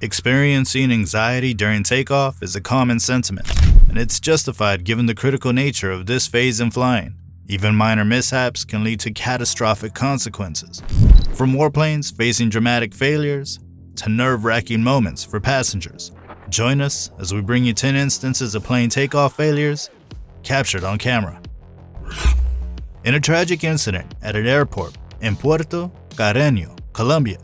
Experiencing anxiety during takeoff is a common sentiment, and it's justified given the critical nature of this phase in flying. Even minor mishaps can lead to catastrophic consequences, from warplanes facing dramatic failures to nerve-wracking moments for passengers. Join us as we bring you 10 instances of plane takeoff failures captured on camera. In a tragic incident at an airport in Puerto Carreño, Colombia,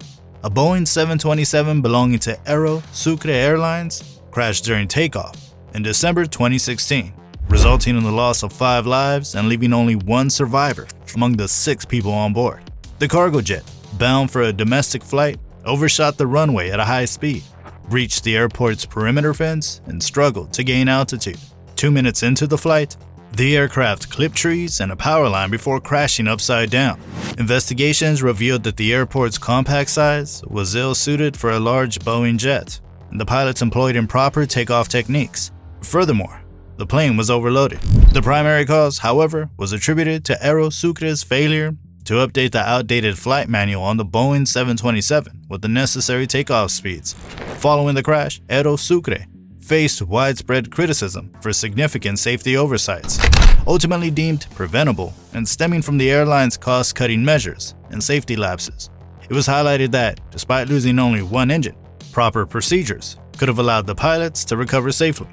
a Boeing 727 belonging to Aero Sucre Airlines crashed during takeoff in December 2016, resulting in the loss of 5 lives and leaving only 1 survivor among the 6 people on board. The cargo jet, bound for a domestic flight, overshot the runway at a high speed, breached the airport's perimeter fence, and struggled to gain altitude. 2 minutes into the flight, the aircraft clipped trees and a power line before crashing upside down. Investigations revealed that the airport's compact size was ill-suited for a large Boeing jet, and the pilots employed improper takeoff techniques. Furthermore, the plane was overloaded. The primary cause, however, was attributed to Aero Sucre's failure to update the outdated flight manual on the Boeing 727 with the necessary takeoff speeds. Following the crash, Aero Sucre faced widespread criticism for significant safety oversights, ultimately deemed preventable and stemming from the airline's cost-cutting measures and safety lapses. It was highlighted that, despite losing only 1 engine, proper procedures could have allowed the pilots to recover safely.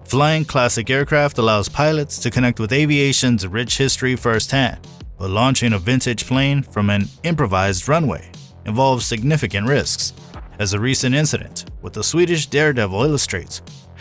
Flying classic aircraft allows pilots to connect with aviation's rich history firsthand, but launching a vintage plane from an improvised runway involves significant risks, as a recent incident with the Swedish Daredevil illustrates.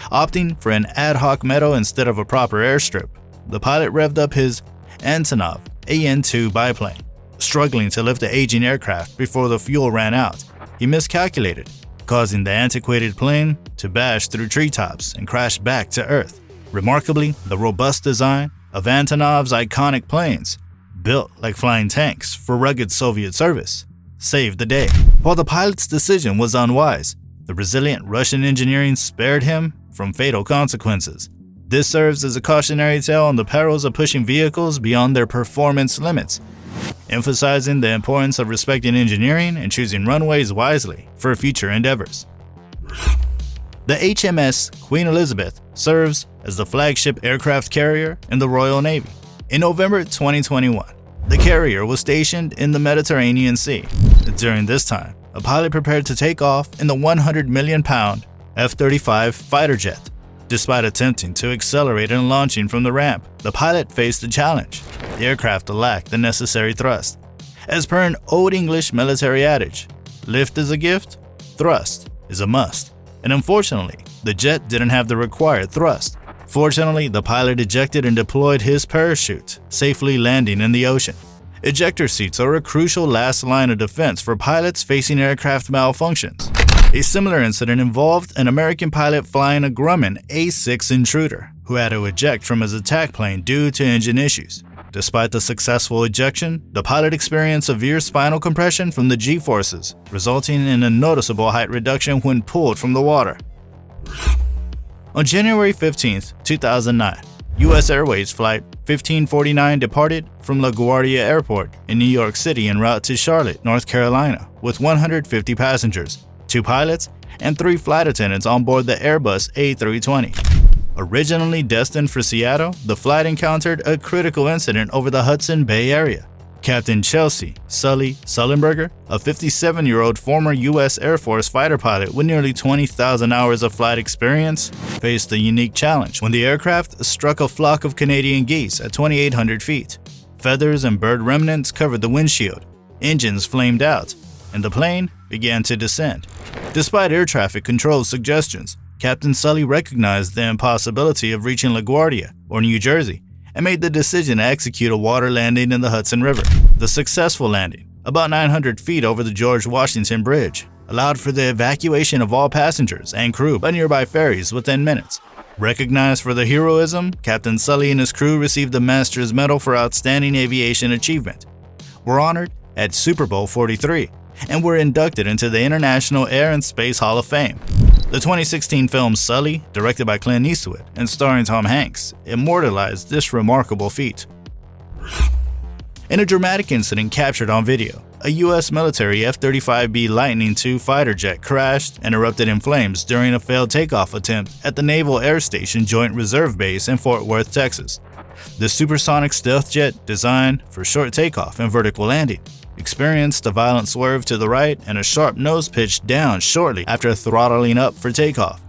Opting for an ad hoc meadow instead of a proper airstrip, the pilot revved up his Antonov AN-2 biplane, struggling to lift the aging aircraft before the fuel ran out. He miscalculated, causing the antiquated plane to bash through treetops and crash back to Earth. Remarkably, the robust design of Antonov's iconic planes, built like flying tanks for rugged Soviet service, saved the day. While the pilot's decision was unwise, the resilient Russian engineering spared him from fatal consequences. This serves as a cautionary tale on the perils of pushing vehicles beyond their performance limits, emphasizing the importance of respecting engineering and choosing runways wisely for future endeavors. The HMS Queen Elizabeth serves as the flagship aircraft carrier in the Royal Navy. In November 2021, the carrier was stationed in the Mediterranean Sea. During this time, a pilot prepared to take off in the 100 million pound F-35 fighter jet. Despite attempting to accelerate and launching from the ramp, the pilot faced a challenge. The aircraft lacked the necessary thrust. As per an old English military adage, lift is a gift, thrust is a must. And unfortunately, the jet didn't have the required thrust. Fortunately, the pilot ejected and deployed his parachute, safely landing in the ocean. Ejector seats are a crucial last line of defense for pilots facing aircraft malfunctions. A similar incident involved an American pilot flying a Grumman A-6 Intruder, who had to eject from his attack plane due to engine issues. Despite the successful ejection, the pilot experienced severe spinal compression from the G-forces, resulting in a noticeable height reduction when pulled from the water. On January 15, 2009, U.S. Airways Flight 1549 departed from LaGuardia Airport in New York City en route to Charlotte, North Carolina, with 150 passengers, 2 pilots, and 3 flight attendants on board the Airbus A320. Originally destined for Seattle, the flight encountered a critical incident over the Hudson Bay area. Captain Chelsea Sully Sullenberger, a 57-year-old former U.S. Air Force fighter pilot with nearly 20,000 hours of flight experience, faced a unique challenge when the aircraft struck a flock of Canadian geese at 2,800 feet. Feathers and bird remnants covered the windshield, engines flamed out, and the plane began to descend. Despite air traffic control suggestions, Captain Sully recognized the impossibility of reaching LaGuardia or New Jersey and made the decision to execute a water landing in the Hudson River. The successful landing, about 900 feet over the George Washington Bridge, allowed for the evacuation of all passengers and crew by nearby ferries within minutes. Recognized for the heroism, Captain Sully and his crew received the Master's Medal for Outstanding Aviation Achievement, were honored at Super Bowl 43, and were inducted into the International Air and Space Hall of Fame. The 2016 film Sully, directed by Clint Eastwood and starring Tom Hanks, immortalized this remarkable feat. In a dramatic incident captured on video, a U.S. military F-35B Lightning II fighter jet crashed and erupted in flames during a failed takeoff attempt at the Naval Air Station Joint Reserve Base in Fort Worth, Texas. The supersonic stealth jet, designed for short takeoff and vertical landing, experienced a violent swerve to the right and a sharp nose pitch down shortly after throttling up for takeoff.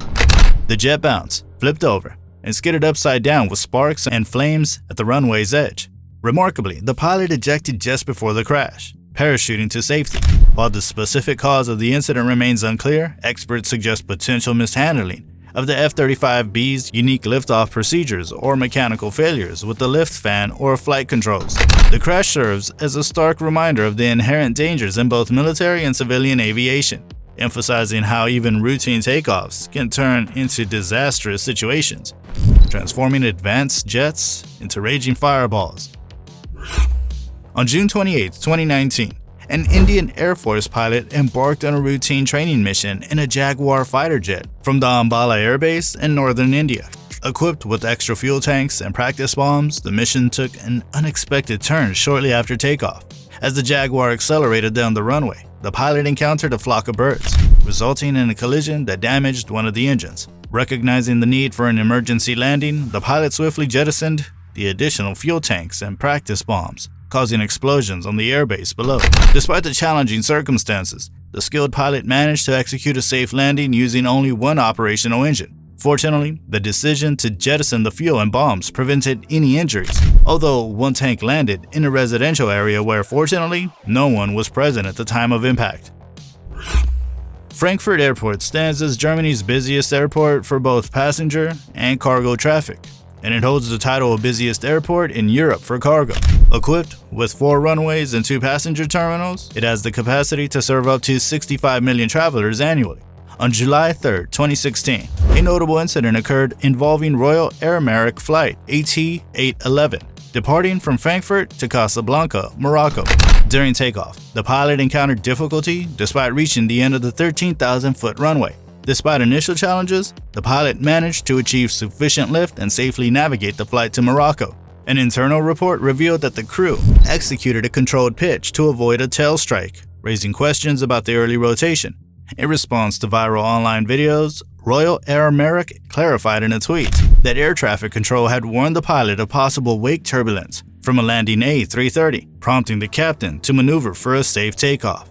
The jet bounced, flipped over, and skidded upside down with sparks and flames at the runway's edge. Remarkably, the pilot ejected just before the crash, parachuting to safety. While the specific cause of the incident remains unclear, experts suggest potential mishandling of the F-35B's unique liftoff procedures or mechanical failures with the lift fan or flight controls. The crash serves as a stark reminder of the inherent dangers in both military and civilian aviation, emphasizing how even routine takeoffs can turn into disastrous situations, transforming advanced jets into raging fireballs. On June 28, 2019, an Indian Air Force pilot embarked on a routine training mission in a Jaguar fighter jet from the Ambala Air Base in northern India. Equipped with extra fuel tanks and practice bombs, the mission took an unexpected turn shortly after takeoff. As the Jaguar accelerated down the runway, the pilot encountered a flock of birds, resulting in a collision that damaged one of the engines. Recognizing the need for an emergency landing, the pilot swiftly jettisoned the additional fuel tanks and practice bombs, causing explosions on the airbase below. Despite the challenging circumstances, the skilled pilot managed to execute a safe landing using only one operational engine. Fortunately, the decision to jettison the fuel and bombs prevented any injuries, although one tank landed in a residential area where, fortunately, no one was present at the time of impact. Frankfurt Airport stands as Germany's busiest airport for both passenger and cargo traffic, and it holds the title of busiest airport in Europe for cargo. Equipped with 4 runways and 2 passenger terminals, it has the capacity to serve up to 65 million travelers annually. On July 3, 2016, a notable incident occurred involving Royal Air Maroc flight AT-811, departing from Frankfurt to Casablanca, Morocco. During takeoff, the pilot encountered difficulty despite reaching the end of the 13,000-foot runway. Despite initial challenges, the pilot managed to achieve sufficient lift and safely navigate the flight to Morocco. An internal report revealed that the crew executed a controlled pitch to avoid a tail strike, raising questions about the early rotation. In response to viral online videos, Royal Air Maroc clarified in a tweet that air traffic control had warned the pilot of possible wake turbulence from a landing A330, prompting the captain to maneuver for a safe takeoff.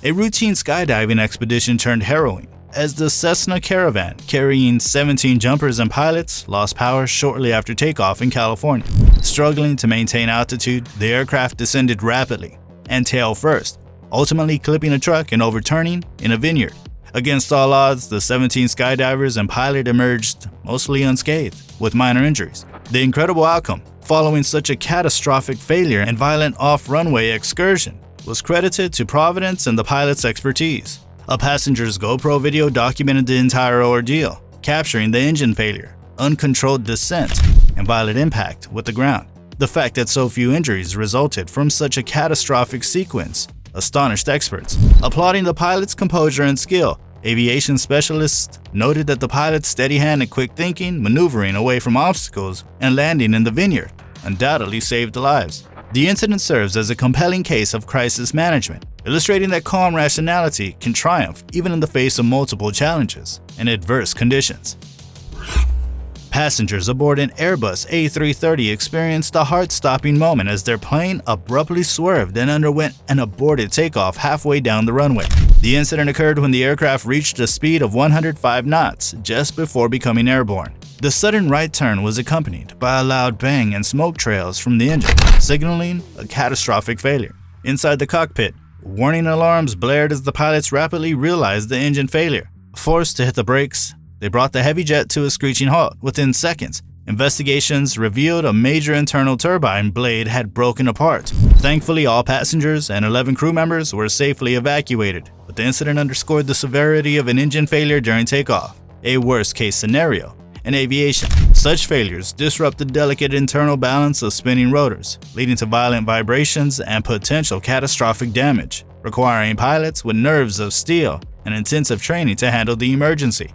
A routine skydiving expedition turned harrowing as the Cessna Caravan, carrying 17 jumpers and pilots, lost power shortly after takeoff in California. Struggling to maintain altitude, the aircraft descended rapidly and tail first, ultimately clipping a truck and overturning in a vineyard. Against all odds, the 17 skydivers and pilot emerged mostly unscathed, with minor injuries. The incredible outcome, following such a catastrophic failure and violent off-runway excursion, was credited to Providence and the pilot's expertise. A passenger's GoPro video documented the entire ordeal, capturing the engine failure, uncontrolled descent, and violent impact with the ground. The fact that so few injuries resulted from such a catastrophic sequence astonished experts, applauding the pilot's composure and skill. Aviation specialists noted that the pilot's steady hand and quick thinking, maneuvering away from obstacles, and landing in the vineyard undoubtedly saved lives. The incident serves as a compelling case of crisis management, illustrating that calm rationality can triumph even in the face of multiple challenges and adverse conditions. Passengers aboard an Airbus A330 experienced a heart-stopping moment as their plane abruptly swerved and underwent an aborted takeoff halfway down the runway. The incident occurred when the aircraft reached a speed of 105 knots just before becoming airborne. The sudden right turn was accompanied by a loud bang and smoke trails from the engine, signaling a catastrophic failure. Inside the cockpit, warning alarms blared as the pilots rapidly realized the engine failure. Forced to hit the brakes, they brought the heavy jet to a screeching halt within seconds. Investigations revealed a major internal turbine blade had broken apart. Thankfully, all passengers and 11 crew members were safely evacuated, but the incident underscored the severity of an engine failure during takeoff, a worst-case scenario in aviation. Such failures disrupt the delicate internal balance of spinning rotors, leading to violent vibrations and potential catastrophic damage, requiring pilots with nerves of steel and intensive training to handle the emergency.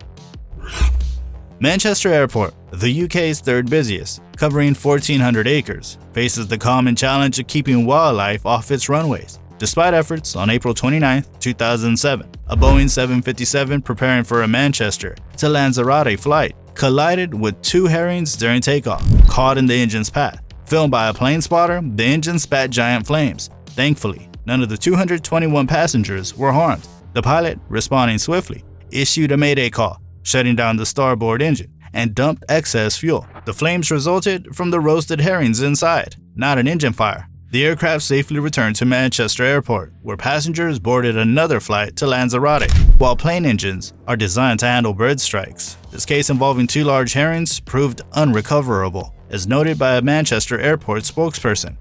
Manchester Airport, the UK's third busiest, covering 1,400 acres, faces the common challenge of keeping wildlife off its runways. Despite efforts, on April 29, 2007, a Boeing 757 preparing for a Manchester to Lanzarote flight collided with two herons during takeoff, caught in the engine's path. Filmed by a plane spotter, the engine spat giant flames. Thankfully, none of the 221 passengers were harmed. The pilot, responding swiftly, issued a mayday call, shutting down the starboard engine, and dumped excess fuel. The flames resulted from the roasted herrings inside, not an engine fire. The aircraft safely returned to Manchester Airport, where passengers boarded another flight to Lanzarote. While plane engines are designed to handle bird strikes, this case involving two large herons proved unrecoverable, as noted by a Manchester Airport spokesperson.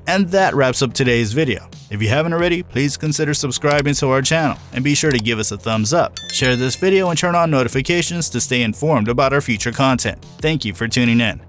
And that wraps up today's video. If you haven't already, please consider subscribing to our channel and be sure to give us a thumbs up. Share this video and turn on notifications to stay informed about our future content. Thank you for tuning in.